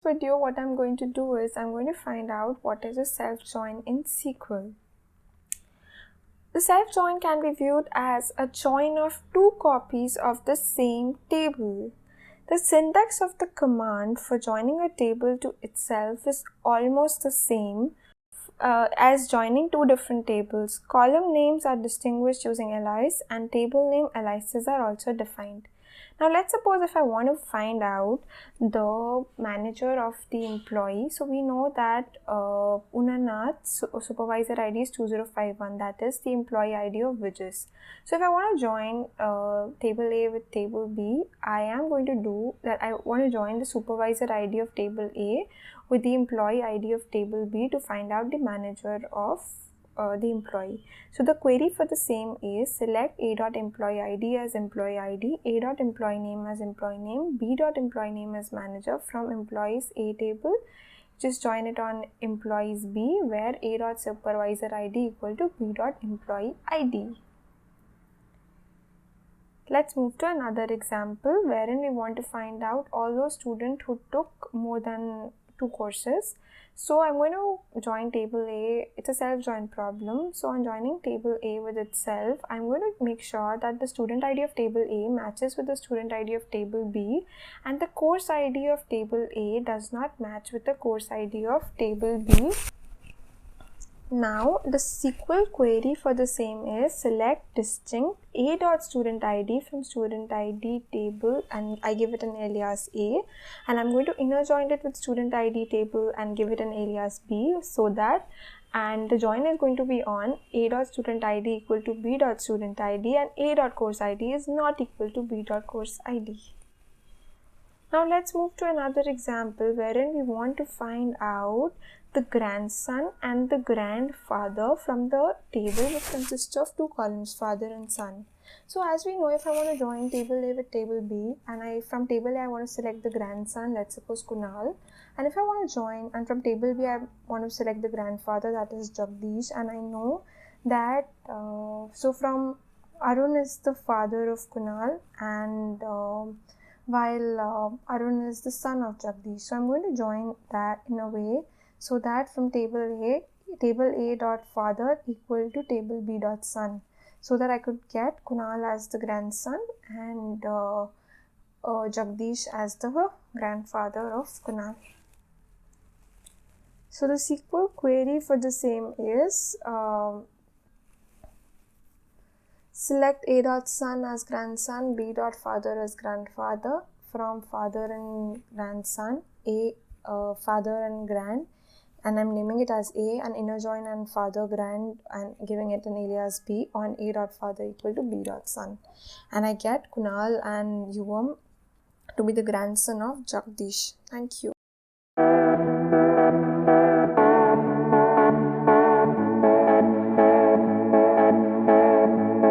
Video, what I'm going to do is I'm going to find out what is a self-join in SQL. The self-join can be viewed as a join of two copies of the same table. The syntax of the command for joining a table to itself is almost the same as joining two different tables. Column names are distinguished using alias and table name aliases are also defined. Now let's suppose if I want to find out the manager of the employee. So we know that Unanath's supervisor ID is 2051, that is the employee ID of Vijay. So if I want to join table A with table B, I am going to do that. I want to join the supervisor ID of table A with the employee ID of table B to find out the manager of the employee. So the query for the same is select A.employee ID as employee ID, A.employee name as employee name, B.employee name as manager from employees A table. Just join it on employees B where A.supervisor ID equal to B.employee ID. Let's move to another example wherein we want to find out all those students who took more than 2 courses. So I'm going to join table A. It's a self-join problem. So on joining table A with itself, I'm going to make sure that the student ID of table A matches with the student ID of table B and the course ID of table A does not match with the course ID of table B. Now the SQL query for the same is select distinct A.student_ID from student ID table and I give it an alias A, and I'm going to inner join it with student ID table and give it an alias B so that, and the join is going to be on A.student ID equal to B.student ID and A.course ID is not equal to B.course ID. Now let's move to another example wherein we want to find out the grandson and the grandfather from the table which consists of 2 columns, father and son. So as we know, if I want to join table A with table B and from table A I want to select the grandson, let's suppose Kunal, and if I want to join and from table B I want to select the grandfather, that is Jagdish, and I know that so from Arun is the father of Kunal and while Arun is the son of Jagdish. So I'm going to join that in a way so that from table A dot father equal to table B dot son, so that I could get Kunal as the grandson and Jagdish as the grandfather of Kunal. So the SQL query for the same is select A.son as grandson, B.father as grandfather from father and grandson, father and grand, and I'm naming it as A, and inner join and father grand and giving it an alias B on A.father equal to B.son, and I get Kunal and Yuvam to be the grandson of Jagdish. Thank you.